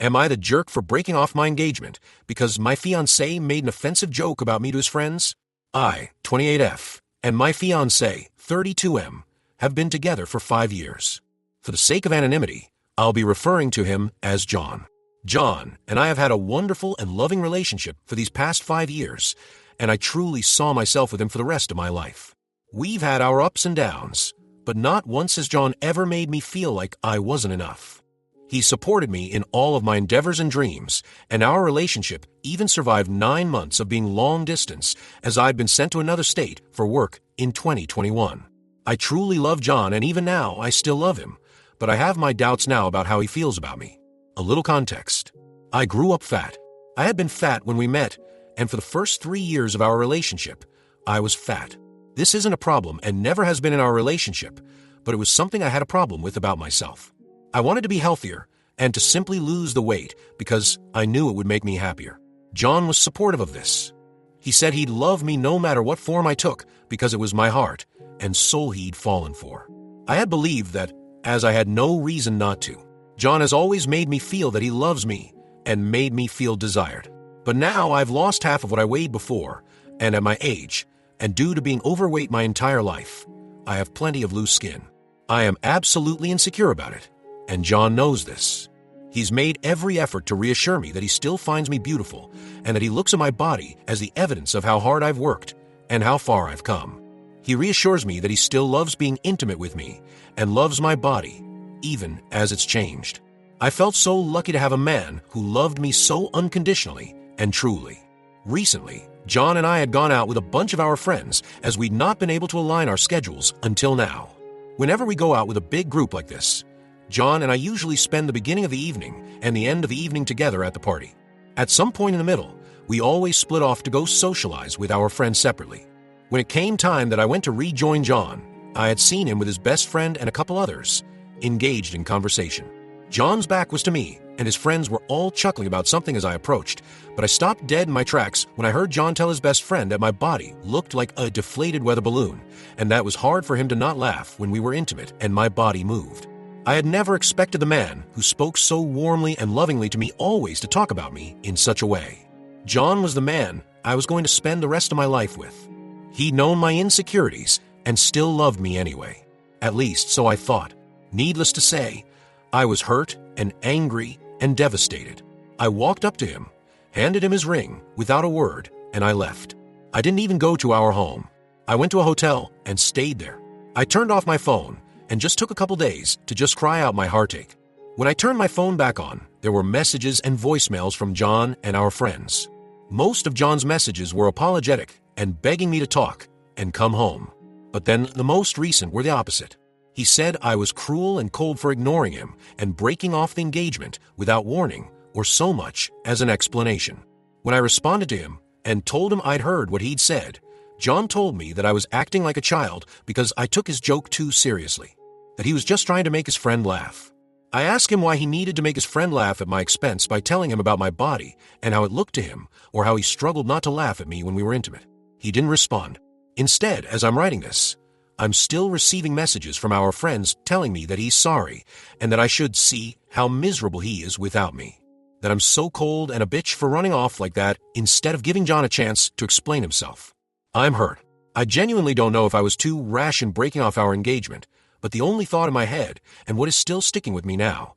Am I the jerk for breaking off my engagement because my fiancé made an offensive joke about me to his friends? I, 28F, and my fiancé, 32M, have been together for 5 years. For the sake of anonymity, I'll be referring to him as John. John and I have had a wonderful and loving relationship for these past 5 years, and I truly saw myself with him for the rest of my life. We've had our ups and downs, but not once has John ever made me feel like I wasn't enough. He supported me in all of my endeavors and dreams, and our relationship even survived 9 months of being long distance as I'd been sent to another state for work in 2021. I truly love John, and even now I still love him, but I have my doubts now about how he feels about me. A little context. I grew up fat. I had been fat when we met, and for the first 3 years of our relationship, I was fat. This isn't a problem and never has been in our relationship, but it was something I had a problem with about myself. I wanted to be healthier and to simply lose the weight because I knew it would make me happier. John was supportive of this. He said he'd love me no matter what form I took because it was my heart and soul he'd fallen for. I had believed that, as I had no reason not to. John has always made me feel that he loves me and made me feel desired. But now I've lost half of what I weighed before, and at my age, and due to being overweight my entire life, I have plenty of loose skin. I am absolutely insecure about it, and John knows this. He's made every effort to reassure me that he still finds me beautiful and that he looks at my body as the evidence of how hard I've worked and how far I've come. He reassures me that he still loves being intimate with me and loves my body, even as it's changed. I felt so lucky to have a man who loved me so unconditionally and truly. Recently, John and I had gone out with a bunch of our friends as we'd not been able to align our schedules until now. Whenever we go out with a big group like this, John and I usually spend the beginning of the evening and the end of the evening together at the party. At some point in the middle, we always split off to go socialize with our friends separately. When it came time that I went to rejoin John, I had seen him with his best friend and a couple others, engaged in conversation. John's back was to me, and his friends were all chuckling about something as I approached, but I stopped dead in my tracks when I heard John tell his best friend that my body looked like a deflated weather balloon, and that it was hard for him to not laugh when we were intimate and my body moved. I had never expected the man who spoke so warmly and lovingly to me always to talk about me in such a way. John was the man I was going to spend the rest of my life with. He'd known my insecurities and still loved me anyway. At least, so I thought. Needless to say, I was hurt and angry and devastated. I walked up to him, handed him his ring without a word, and I left. I didn't even go to our home. I went to a hotel and stayed there. I turned off my phone and just took a couple days to just cry out my heartache. When I turned my phone back on, there were messages and voicemails from John and our friends. Most of John's messages were apologetic and begging me to talk and come home. But then the most recent were the opposite. He said I was cruel and cold for ignoring him and breaking off the engagement without warning or so much as an explanation. When I responded to him and told him I'd heard what he'd said, John told me that I was acting like a child because I took his joke too seriously, that he was just trying to make his friend laugh. I asked him why he needed to make his friend laugh at my expense by telling him about my body and how it looked to him, or how he struggled not to laugh at me when we were intimate. He didn't respond. Instead, as I'm writing this, I'm still receiving messages from our friends telling me that he's sorry and that I should see how miserable he is without me. That I'm so cold and a bitch for running off like that instead of giving John a chance to explain himself. I'm hurt. I genuinely don't know if I was too rash in breaking off our engagement, but the only thought in my head, and what is still sticking with me now,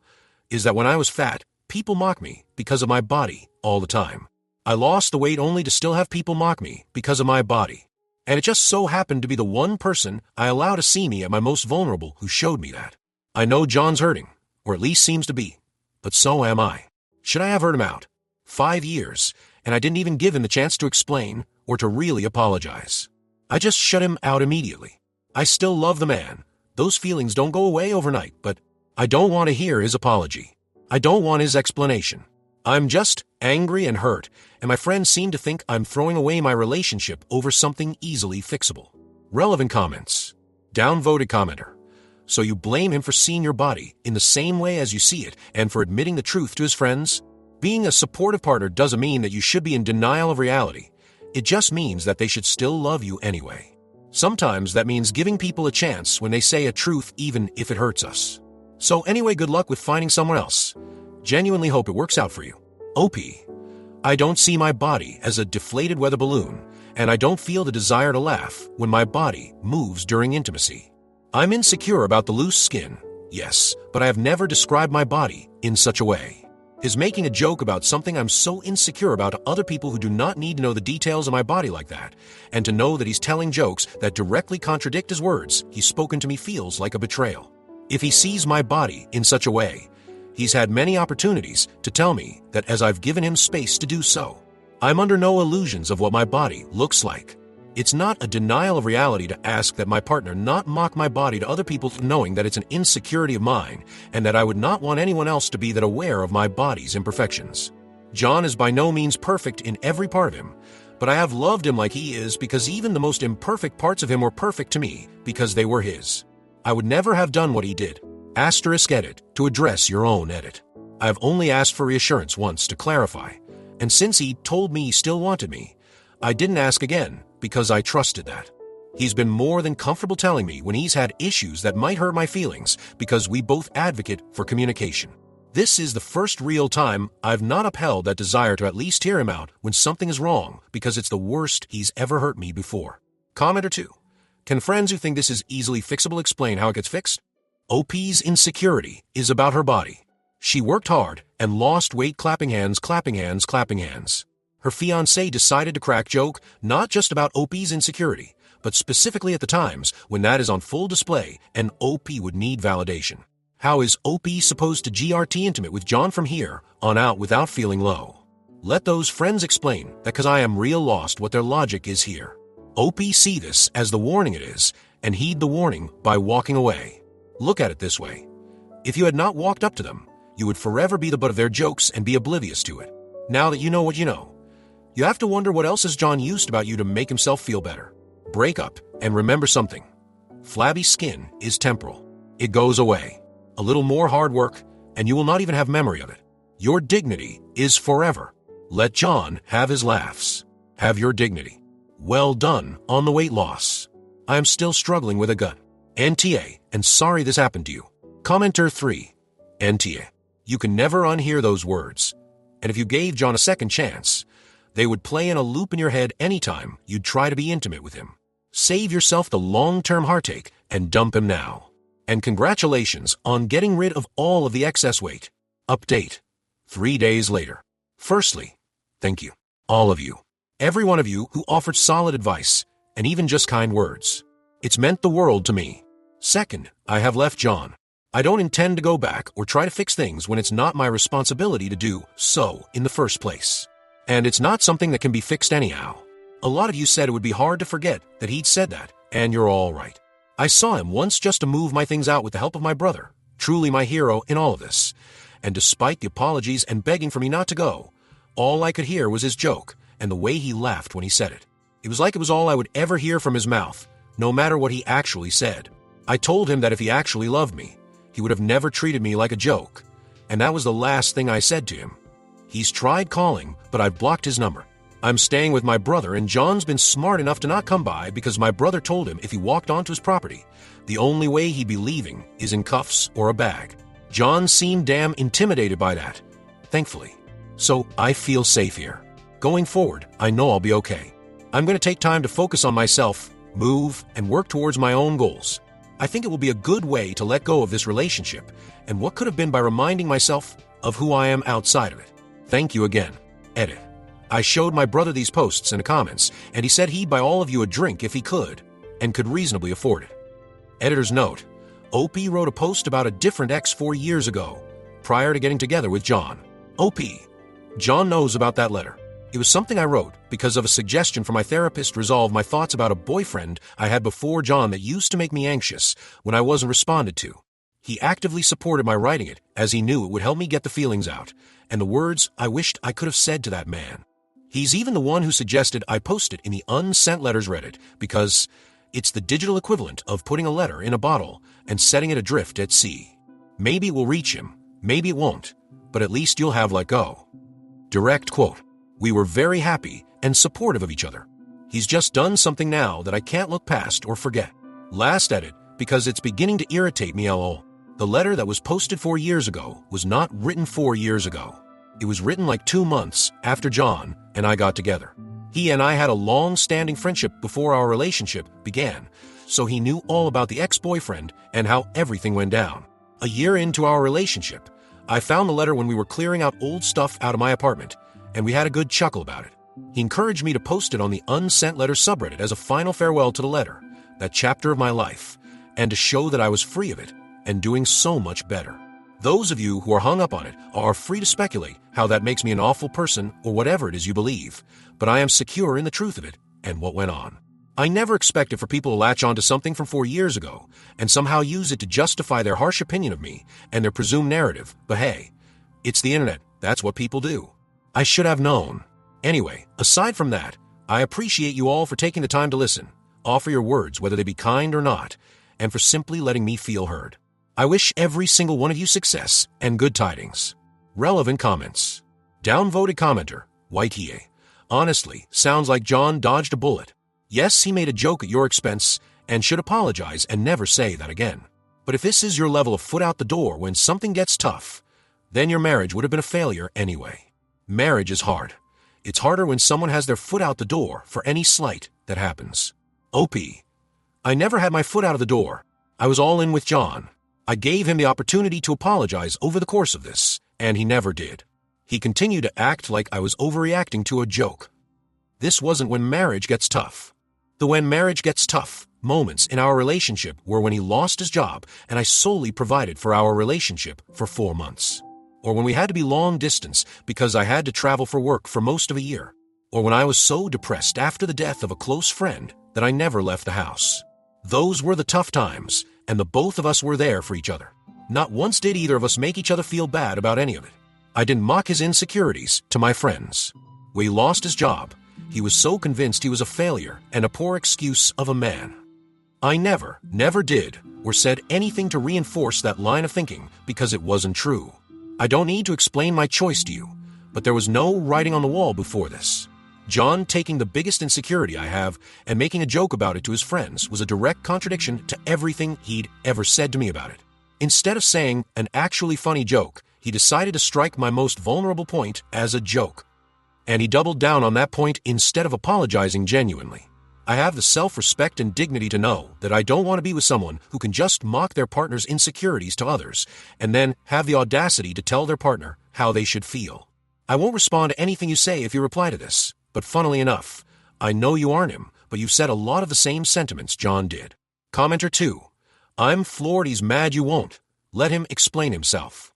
is that when I was fat, people mocked me because of my body all the time. I lost the weight only to still have people mock me because of my body. And it just so happened to be the one person I allow to see me at my most vulnerable who showed me that. I know John's hurting, or at least seems to be, but so am I. Should I have heard him out? 5 years, and I didn't even give him the chance to explain or to really apologize. I just shut him out immediately. I still love the man. Those feelings don't go away overnight, but I don't want to hear his apology. I don't want his explanation. I'm just angry and hurt, and my friends seem to think I'm throwing away my relationship over something easily fixable. Relevant comments. Downvoted commenter. So you blame him for seeing your body in the same way as you see it and for admitting the truth to his friends? Being a supportive partner doesn't mean that you should be in denial of reality. It just means that they should still love you anyway. Sometimes that means giving people a chance when they say a truth even if it hurts us. So anyway, good luck with finding someone else. Genuinely hope it works out for you. OP. I don't see my body as a deflated weather balloon, and I don't feel the desire to laugh when my body moves during intimacy. I'm insecure about the loose skin, yes, but I have never described my body in such a way. Is making a joke about something I'm so insecure about to other people who do not need to know the details of my body like that, and to know that he's telling jokes that directly contradict his words he's spoken to me feels like a betrayal. If he sees my body in such a way, he's had many opportunities to tell me that as I've given him space to do so. I'm under no illusions of what my body looks like. It's not a denial of reality to ask that my partner not mock my body to other people, knowing that it's an insecurity of mine and that I would not want anyone else to be that aware of my body's imperfections. John is by no means perfect in every part of him, but I have loved him like he is because even the most imperfect parts of him were perfect to me because they were his. I would never have done what he did. Edit to address your own edit. I have only asked for reassurance once to clarify, and since he told me he still wanted me, I didn't ask again because I trusted that. He's been more than comfortable telling me when he's had issues that might hurt my feelings because we both advocate for communication. This is the first real time I've not upheld that desire to at least hear him out when something is wrong because it's the worst he's ever hurt me before. Commenter 2. Can friends who think this is easily fixable explain how it gets fixed? OP's insecurity is about her body. She worked hard and lost weight clapping hands, clapping hands, clapping hands. Her fiancé decided to crack joke not just about OP's insecurity, but specifically at the times when that is on full display and OP would need validation. How is OP supposed to GRT intimate with John from here on out without feeling low? Let those friends explain that because I am real lost what their logic is here. OP see this as the warning it is and heed the warning by walking away. Look at it this way. If you had not walked up to them, you would forever be the butt of their jokes and be oblivious to it. Now that you know what you know, you have to wonder what else has John used about you to make himself feel better. Break up and remember something. Flabby skin is temporal. It goes away. A little more hard work and you will not even have memory of it. Your dignity is forever. Let John have his laughs. Have your dignity. Well done on the weight loss. I am still struggling with a gut. NTA, and sorry this happened to you. Commenter 3. NTA. You can never unhear those words. And if you gave John a second chance, they would play in a loop in your head anytime you'd try to be intimate with him. Save yourself the long-term heartache and dump him now. And congratulations on getting rid of all of the excess weight. Update. 3 days later. Firstly, thank you. All of you. Every one of you who offered solid advice and even just kind words. It's meant the world to me. Second, I have left John. I don't intend to go back or try to fix things when it's not my responsibility to do so in the first place. And it's not something that can be fixed anyhow. A lot of you said it would be hard to forget that he'd said that, and you're all right. I saw him once just to move my things out with the help of my brother, truly my hero in all of this. And despite the apologies and begging for me not to go, all I could hear was his joke and the way he laughed when he said it. It was like it was all I would ever hear from his mouth, no matter what he actually said. I told him that if he actually loved me, he would have never treated me like a joke, and that was the last thing I said to him. He's tried calling, but I've blocked his number. I'm staying with my brother, and John's been smart enough to not come by because my brother told him if he walked onto his property, the only way he'd be leaving is in cuffs or a bag. John seemed damn intimidated by that, thankfully. So I feel safe here. Going forward, I know I'll be okay. I'm going to take time to focus on myself, move, and work towards my own goals. I think it will be a good way to let go of this relationship and what could have been by reminding myself of who I am outside of it. Thank you again. Edit. I showed my brother these posts in the comments, and he said he'd buy all of you a drink if he could, and could reasonably afford it. Editor's note. OP wrote a post about a different ex 4 years ago, prior to getting together with John. OP. John knows about that letter. It was something I wrote because of a suggestion from my therapist to resolve my thoughts about a boyfriend I had before John that used to make me anxious when I wasn't responded to. He actively supported my writing it as he knew it would help me get the feelings out and the words I wished I could have said to that man. He's even the one who suggested I post it in the unsent letters Reddit because it's the digital equivalent of putting a letter in a bottle and setting it adrift at sea. Maybe it will reach him, maybe it won't, but at least you'll have let go. Direct quote. We were very happy and supportive of each other. He's just done something now that I can't look past or forget. Last edit, because it's beginning to irritate me, lol. The letter that was posted 4 years ago was not written 4 years ago. It was written like 2 months after John and I got together. He and I had a long-standing friendship before our relationship began, so he knew all about the ex-boyfriend and how everything went down. A year into our relationship, I found the letter when we were clearing out old stuff out of my apartment, and we had a good chuckle about it. He encouraged me to post it on the unsent letter subreddit as a final farewell to the letter, that chapter of my life, and to show that I was free of it and doing so much better. Those of you who are hung up on it are free to speculate how that makes me an awful person or whatever it is you believe, but I am secure in the truth of it and what went on. I never expected for people to latch onto something from 4 years ago and somehow use it to justify their harsh opinion of me and their presumed narrative, but hey, it's the internet, that's what people do. I should have known. Anyway, aside from that, I appreciate you all for taking the time to listen, offer your words whether they be kind or not, and for simply letting me feel heard. I wish every single one of you success and good tidings. Relevant comments. Downvoted commenter, White EA. Honestly, sounds like John dodged a bullet. Yes, he made a joke at your expense and should apologize and never say that again. But if this is your level of foot out the door when something gets tough, then your marriage would have been a failure anyway. Marriage is hard. It's harder when someone has their foot out the door for any slight that happens. OP. I never had my foot out of the door. I was all in with John. I gave him the opportunity to apologize over the course of this, and he never did. He continued to act like I was overreacting to a joke. This wasn't when marriage gets tough. The when marriage gets tough moments in our relationship were when he lost his job and I solely provided for our relationship for 4 months. Or when we had to be long distance because I had to travel for work for most of a year. Or when I was so depressed after the death of a close friend that I never left the house. Those were the tough times, and the both of us were there for each other. Not once did either of us make each other feel bad about any of it. I didn't mock his insecurities to my friends. When he lost his job, he was so convinced he was a failure and a poor excuse of a man. I never did or said anything to reinforce that line of thinking because it wasn't true. I don't need to explain my choice to you, but there was no writing on the wall before this. John taking the biggest insecurity I have and making a joke about it to his friends was a direct contradiction to everything he'd ever said to me about it. Instead of saying an actually funny joke, he decided to strike my most vulnerable point as a joke. And he doubled down on that point instead of apologizing genuinely. I have the self-respect and dignity to know that I don't want to be with someone who can just mock their partner's insecurities to others and then have the audacity to tell their partner how they should feel. I won't respond to anything you say if you reply to this, but funnily enough, I know you aren't him, but you've said a lot of the same sentiments John did. Commenter 2. I'm floored he's mad you won't. Let him explain himself.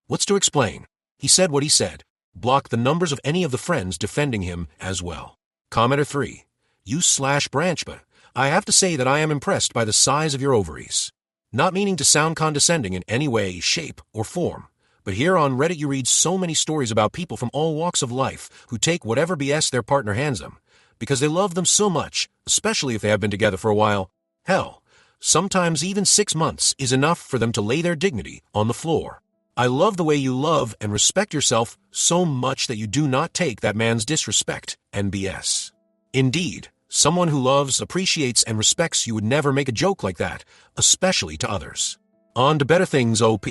What's to explain? He said what he said. Block the numbers of any of the friends defending him as well. Commenter 3. You/branch, but I have to say that I am impressed by the size of your ovaries. Not meaning to sound condescending in any way, shape, or form, but here on Reddit you read so many stories about people from all walks of life who take whatever BS their partner hands them, because they love them so much, especially if they have been together for a while. Hell, sometimes even 6 months is enough for them to lay their dignity on the floor. I love the way you love and respect yourself so much that you do not take that man's disrespect and BS. Indeed, someone who loves, appreciates, and respects you would never make a joke like that, especially to others. On to better things, OP.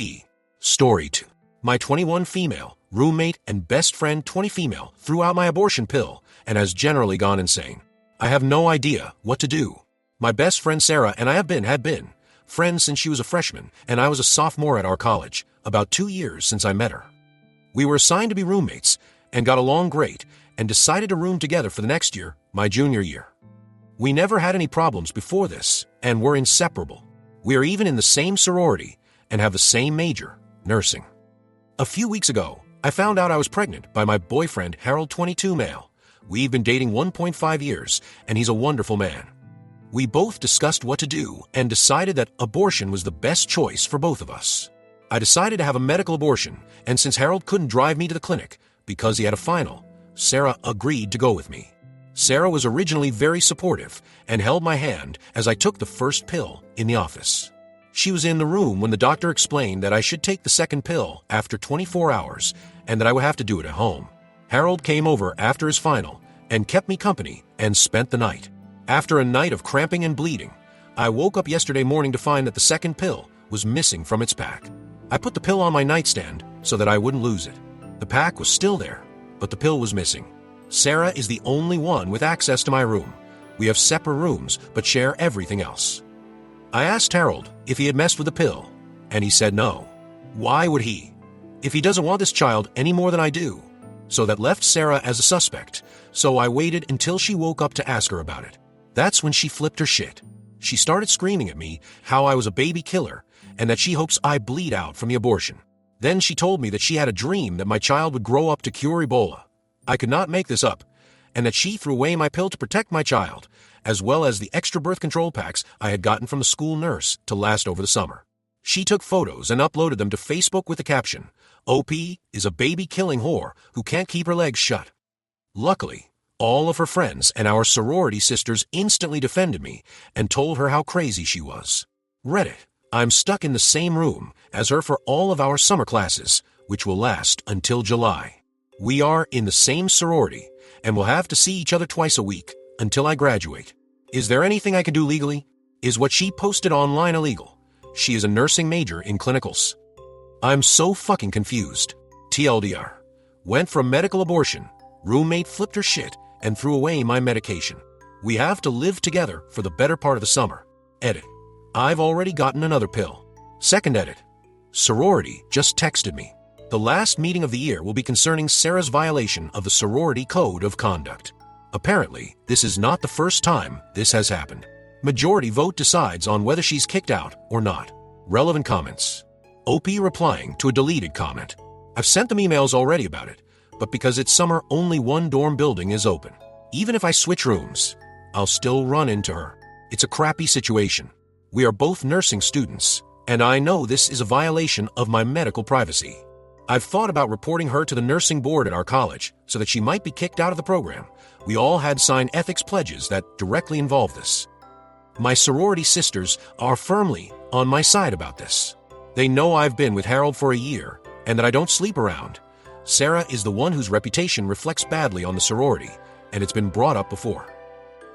Story 2. My 21 female roommate and best friend 20 female threw out my abortion pill and has generally gone insane. I have no idea what to do. My best friend Sarah and I had been friends since she was a freshman and I was a sophomore at our college, about 2 years since I met her. We were assigned to be roommates and got along great and decided to room together for the next year, my junior year. We never had any problems before this and were inseparable. We are even in the same sorority and have the same major, nursing. A few weeks ago, I found out I was pregnant by my boyfriend Harold, 22 male. We've been dating 1.5 years and he's a wonderful man. We both discussed what to do and decided that abortion was the best choice for both of us. I decided to have a medical abortion, and since Harold couldn't drive me to the clinic because he had a final, Sarah agreed to go with me. Sarah was originally very supportive and held my hand as I took the first pill in the office. She was in the room when the doctor explained that I should take the second pill after 24 hours and that I would have to do it at home. Harold came over after his final and kept me company and spent the night. After a night of cramping and bleeding, I woke up yesterday morning to find that the second pill was missing from its pack. I put the pill on my nightstand so that I wouldn't lose it. The pack was still there, but the pill was missing. Sarah is the only one with access to my room. We have separate rooms, but share everything else. I asked Harold if he had messed with the pill, and he said no. Why would he? If he doesn't want this child any more than I do. So that left Sarah as a suspect, so I waited until she woke up to ask her about it. That's when she flipped her shit. She started screaming at me how I was a baby killer and that she hopes I bleed out from the abortion. Then she told me that she had a dream that my child would grow up to cure Ebola. I could not make this up, and that she threw away my pill to protect my child, as well as the extra birth control packs I had gotten from the school nurse to last over the summer. She took photos and uploaded them to Facebook with the caption, "OP is a baby-killing whore who can't keep her legs shut." Luckily, all of her friends and our sorority sisters instantly defended me and told her how crazy she was. Reddit, I'm stuck in the same room as her for all of our summer classes, which will last until July. We are in the same sorority and will have to see each other twice a week until I graduate. Is there anything I can do legally? Is what she posted online illegal? She is a nursing major in clinicals. I'm so fucking confused. TLDR. Went for a medical abortion. Roommate flipped her shit and threw away my medication. We have to live together for the better part of the summer. Edit. I've already gotten another pill. Second edit. Sorority just texted me. The last meeting of the year will be concerning Sarah's violation of the sorority code of conduct. Apparently, this is not the first time this has happened. Majority vote decides on whether she's kicked out or not. Relevant comments. OP replying to a deleted comment. I've sent them emails already about it, but because it's summer, only one dorm building is open. Even if I switch rooms, I'll still run into her. It's a crappy situation. We are both nursing students, and I know this is a violation of my medical privacy. I've thought about reporting her to the nursing board at our college so that she might be kicked out of the program. We all had signed ethics pledges that directly involve this. My sorority sisters are firmly on my side about this. They know I've been with Harold for a year and that I don't sleep around. Sarah is the one whose reputation reflects badly on the sorority, and it's been brought up before.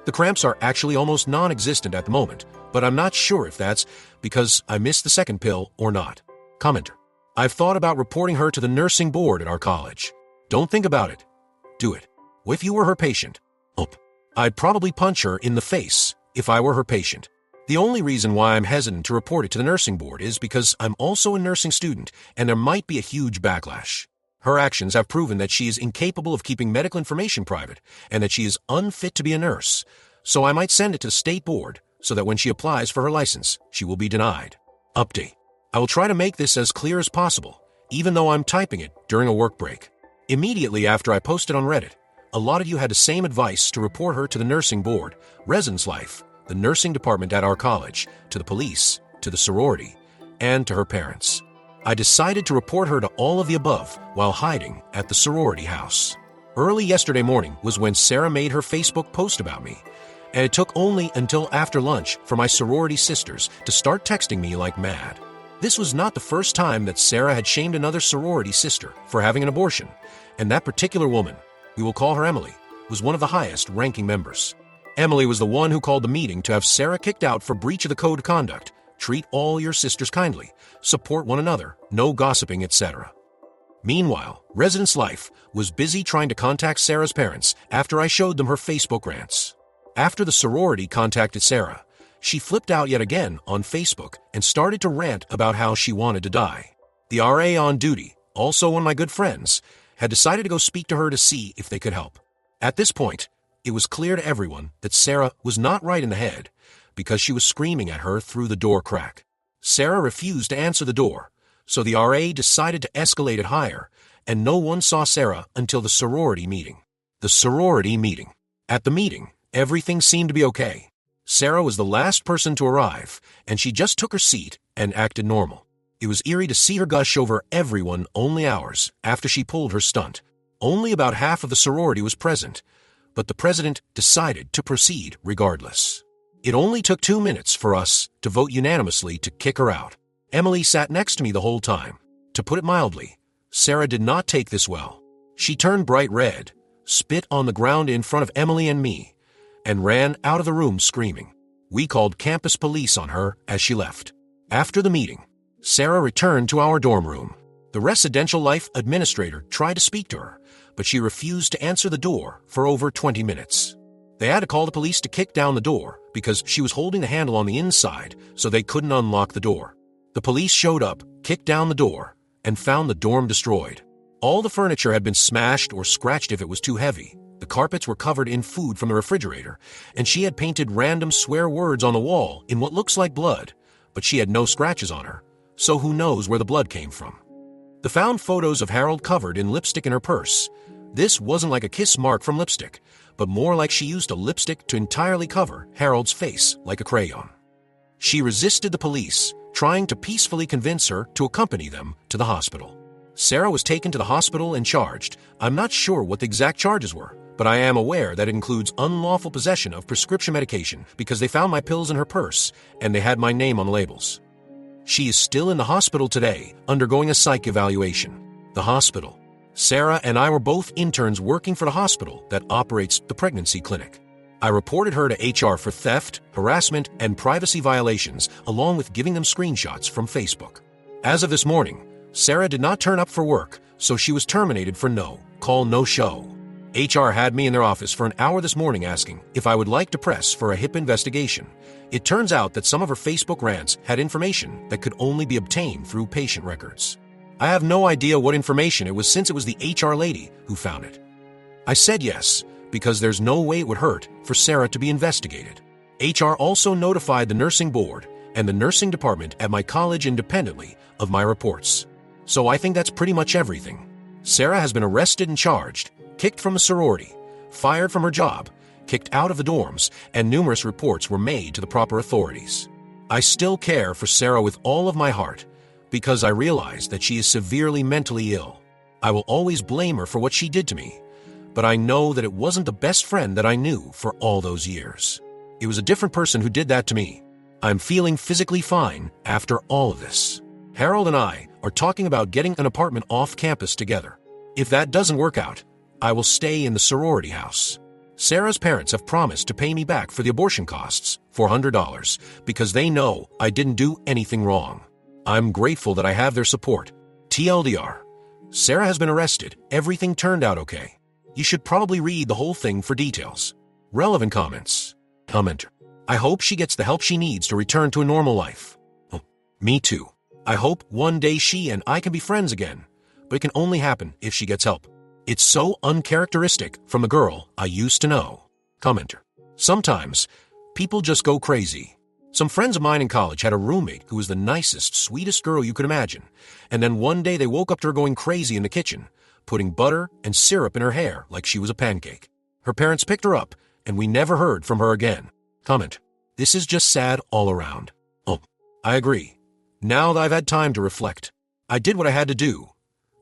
The cramps are actually almost non-existent at the moment, but I'm not sure if that's because I missed the second pill or not. Commenter. I've thought about reporting her to the nursing board at our college. Don't think about it. Do it. If you were her patient, I'd probably punch her in the face if I were her patient. The only reason why I'm hesitant to report it to the nursing board is because I'm also a nursing student and there might be a huge backlash. Her actions have proven that she is incapable of keeping medical information private and that she is unfit to be a nurse, so I might send it to the state board so that when she applies for her license, she will be denied. Update. I will try to make this as clear as possible, even though I'm typing it during a work break. Immediately after I posted on Reddit, a lot of you had the same advice to report her to the nursing board, residence life, the nursing department at our college, to the police, to the sorority, and to her parents. I decided to report her to all of the above while hiding at the sorority house. Early yesterday morning was when Sarah made her Facebook post about me, and it took only until after lunch for my sorority sisters to start texting me like mad. This was not the first time that Sarah had shamed another sorority sister for having an abortion, and that particular woman, we will call her Emily, was one of the highest ranking members. Emily was the one who called the meeting to have Sarah kicked out for breach of the code of conduct. Treat all your sisters kindly, support one another, no gossiping, etc. Meanwhile, Residence Life was busy trying to contact Sarah's parents after I showed them her Facebook rants. After the sorority contacted Sarah, she flipped out yet again on Facebook and started to rant about how she wanted to die. The RA on duty, also one of my good friends, had decided to go speak to her to see if they could help. At this point, it was clear to everyone that Sarah was not right in the head because she was screaming at her through the door crack. Sarah refused to answer the door, so the RA decided to escalate it higher, and no one saw Sarah until the sorority meeting. The sorority meeting. At the meeting, everything seemed to be okay. Sarah was the last person to arrive, and she just took her seat and acted normal. It was eerie to see her gush over everyone only hours after she pulled her stunt. Only about half of the sorority was present, but the president decided to proceed regardless. It only took 2 minutes for us to vote unanimously to kick her out. Emily sat next to me the whole time. To put it mildly, Sarah did not take this well. She turned bright red, spit on the ground in front of Emily and me, and ran out of the room screaming. We called campus police on her as she left. After the meeting, Sarah returned to our dorm room. The residential life administrator tried to speak to her, but she refused to answer the door for over 20 minutes. They had to call the police to kick down the door because she was holding the handle on the inside so they couldn't unlock the door. The police showed up, kicked down the door, and found the dorm destroyed. All the furniture had been smashed or scratched if it was too heavy. The carpets were covered in food from the refrigerator, and she had painted random swear words on the wall in what looks like blood, but she had no scratches on her, so who knows where the blood came from. They found photos of Harold covered in lipstick in her purse. This wasn't like a kiss mark from lipstick, but more like she used a lipstick to entirely cover Harold's face like a crayon. She resisted the police, trying to peacefully convince her to accompany them to the hospital. Sarah was taken to the hospital and charged. I'm not sure what the exact charges were, but I am aware that it includes unlawful possession of prescription medication because they found my pills in her purse and they had my name on the labels. She is still in the hospital today, undergoing a psych evaluation. The hospital. Sarah and I were both interns working for the hospital that operates the pregnancy clinic. I reported her to HR for theft, harassment, and privacy violations, along with giving them screenshots from Facebook. As of this morning, Sarah did not turn up for work, so she was terminated for no call, no show. HR had me in their office for an hour this morning asking if I would like to press for a HIPAA investigation. It turns out that some of her Facebook rants had information that could only be obtained through patient records. I have no idea what information it was since it was the HR lady who found it. I said yes, because there's no way it would hurt for Sarah to be investigated. HR also notified the nursing board and the nursing department at my college independently of my reports. So I think that's pretty much everything. Sarah has been arrested and charged, kicked from a sorority, fired from her job, kicked out of the dorms, and numerous reports were made to the proper authorities. I still care for Sarah with all of my heart because I realize that she is severely mentally ill. I will always blame her for what she did to me, but I know that it wasn't the best friend that I knew for all those years. It was a different person who did that to me. I'm feeling physically fine after all of this. Harold and I are talking about getting an apartment off campus together. If that doesn't work out, I will stay in the sorority house. Sarah's parents have promised to pay me back for the abortion costs, $400, because they know I didn't do anything wrong. I'm grateful that I have their support. TLDR. Sarah has been arrested. Everything turned out okay. You should probably read the whole thing for details. Relevant comments. Commenter. I hope she gets the help she needs to return to a normal life. Oh, me too. I hope one day she and I can be friends again, but it can only happen if she gets help. It's so uncharacteristic from the girl I used to know. Commenter. Sometimes, people just go crazy. Some friends of mine in college had a roommate who was the nicest, sweetest girl you could imagine, and then one day they woke up to her going crazy in the kitchen, putting butter and syrup in her hair like she was a pancake. Her parents picked her up, and we never heard from her again. Comment. This is just sad all around. Oh, I agree. Now that I've had time to reflect, I did what I had to do.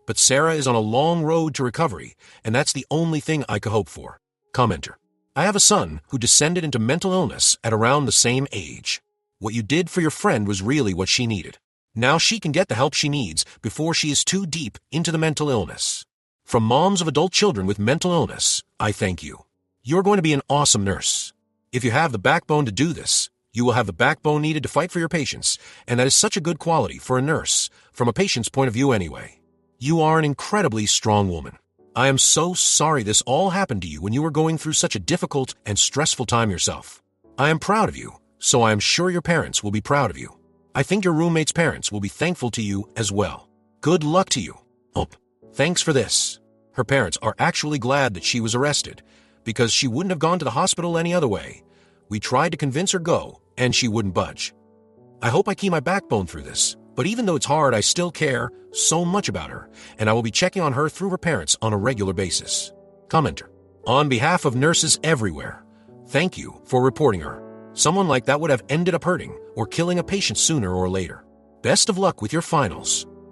But Sarah is on a long road to recovery, and that's the only thing I could hope for. Commenter. I have a son who descended into mental illness at around the same age. What you did for your friend was really what she needed. Now she can get the help she needs before she is too deep into the mental illness. From moms of adult children with mental illness, I thank you. You're going to be an awesome nurse. If you have the backbone to do this, you will have the backbone needed to fight for your patients, and that is such a good quality for a nurse, from a patient's point of view anyway. You are an incredibly strong woman. I am so sorry this all happened to you when you were going through such a difficult and stressful time yourself. I am proud of you, so I am sure your parents will be proud of you. I think your roommate's parents will be thankful to you as well. Good luck to you. Oh, thanks for this. Her parents are actually glad that she was arrested, because she wouldn't have gone to the hospital any other way. We tried to convince her go, and she wouldn't budge. I hope I keep my backbone through this. But even though it's hard, I still care so much about her, and I will be checking on her through her parents on a regular basis. Commenter. On behalf of nurses everywhere, thank you for reporting her. Someone like that would have ended up hurting or killing a patient sooner or later. Best of luck with your finals.